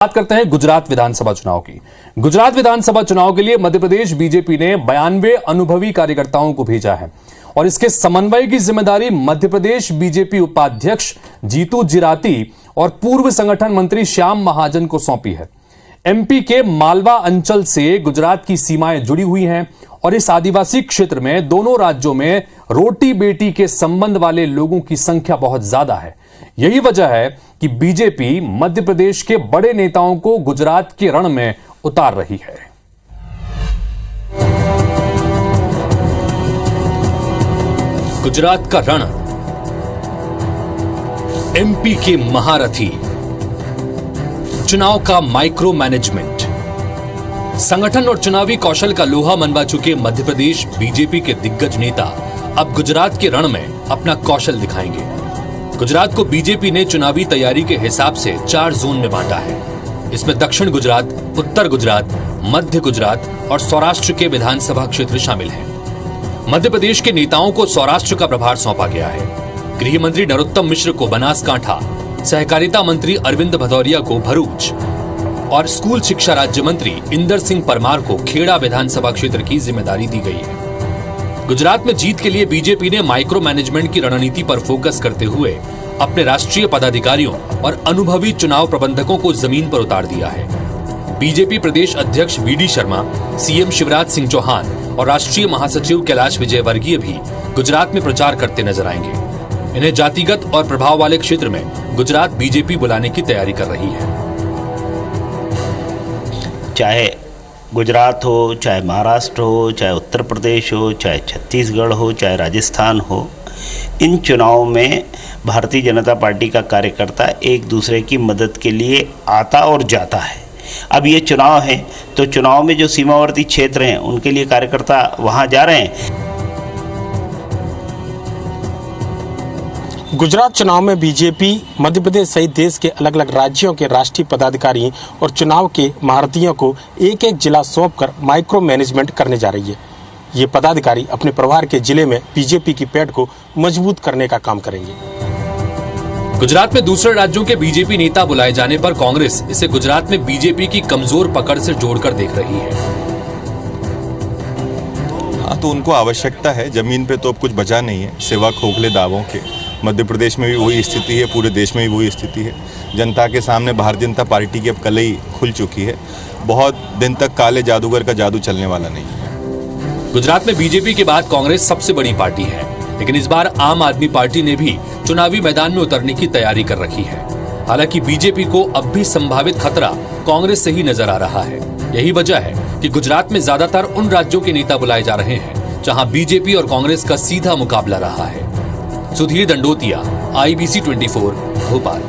बात करते हैं गुजरात विधानसभा चुनाव की। गुजरात विधानसभा चुनाव के लिए मध्य प्रदेश बीजेपी ने 92 अनुभवी कार्यकर्ताओं को भेजा है और इसके समन्वय की जिम्मेदारी मध्य प्रदेश बीजेपी उपाध्यक्ष जीतू जिराती और पूर्व संगठन मंत्री श्याम महाजन को सौंपी है। एमपी के मालवा अंचल से गुजरात की सीमाएं जुड़ी हुई हैं और इस आदिवासी क्षेत्र में दोनों राज्यों में रोटी बेटी के संबंध वाले लोगों की संख्या बहुत ज्यादा है। यही वजह है कि बीजेपी मध्य प्रदेश के बड़े नेताओं को गुजरात के रण में उतार रही है। गुजरात का रण, एमपी के महारथी, चुनाव का माइक्रो मैनेजमेंट, संगठन और चुनावी कौशल का लोहा मनवा चुके मध्य प्रदेश बीजेपी के दिग्गज नेता अब गुजरात के रण में अपना कौशल दिखाएंगे। गुजरात को बीजेपी ने चुनावी तैयारी के हिसाब से 4 जोन में बांटा है। इसमें दक्षिण गुजरात, उत्तर गुजरात, मध्य गुजरात और सौराष्ट्र के विधानसभा क्षेत्र शामिल हैं। मध्य प्रदेश के नेताओं को सौराष्ट्र का प्रभार सौंपा गया है। गृह मंत्री नरोत्तम मिश्र को बनासकांठा, सहकारिता मंत्री अरविंद भदौरिया को भरूच और स्कूल शिक्षा राज्य मंत्री इंदर सिंह परमार को खेड़ा विधानसभा क्षेत्र की जिम्मेदारी दी गई है। गुजरात में जीत के लिए बीजेपी ने माइक्रो मैनेजमेंट की रणनीति पर फोकस करते हुए अपने राष्ट्रीय पदाधिकारियों और अनुभवी चुनाव प्रबंधकों को जमीन पर उतार दिया है। बीजेपी प्रदेश अध्यक्ष वीडी शर्मा, सीएम शिवराज सिंह चौहान और राष्ट्रीय महासचिव कैलाश विजयवर्गीय भी गुजरात में प्रचार करते नजर आएंगे। इन्हें जातिगत और प्रभाव वाले क्षेत्र में गुजरात बीजेपी बुलाने की तैयारी कर रही है। चाहे गुजरात हो, चाहे महाराष्ट्र हो, चाहे उत्तर प्रदेश हो, चाहे छत्तीसगढ़ हो, चाहे राजस्थान हो, इन चुनावों में भारतीय जनता पार्टी का कार्यकर्ता एक दूसरे की मदद के लिए आता और जाता है। अब ये चुनाव है तो चुनाव में जो सीमावर्ती क्षेत्र हैं उनके लिए कार्यकर्ता वहाँ जा रहे हैं। गुजरात चुनाव में बीजेपी मध्य प्रदेश सहित देश के अलग अलग राज्यों के राष्ट्रीय पदाधिकारी और चुनाव के महारथियों को एक एक जिला सौंपकर माइक्रो मैनेजमेंट करने जा रही है। ये पदाधिकारी अपने प्रभार के जिले में बीजेपी की पैठ को मजबूत करने का काम करेंगे। गुजरात में दूसरे राज्यों के बीजेपी नेता बुलाए जाने पर कांग्रेस इसे गुजरात में बीजेपी की कमजोर पकड़ से जोड़कर देख रही है। हाँ, तो उनको आवश्यकता है। जमीन पे तो अब कुछ बचा नहीं है सिवा खोखले दावों के। मध्य प्रदेश में भी वही स्थिति है, पूरे देश में भी वही स्थिति है। जनता के सामने भारतीय जनता पार्टी की अब कलई खुल चुकी है। बहुत दिन तक काले जादूगर का जादू चलने वाला नहीं है। गुजरात में बीजेपी के बाद कांग्रेस सबसे बड़ी पार्टी है, लेकिन इस बार आम आदमी पार्टी ने भी चुनावी मैदान में उतरने की तैयारी कर रखी है। हालांकि बीजेपी को अब भी संभावित खतरा कांग्रेस से ही नजर आ रहा है। यही वजह है कि गुजरात में ज्यादातर उन राज्यों के नेता बुलाए जा रहे हैं जहां बीजेपी और कांग्रेस का सीधा मुकाबला रहा है। सुधीर दंडोतिया, IBC 24, भोपाल।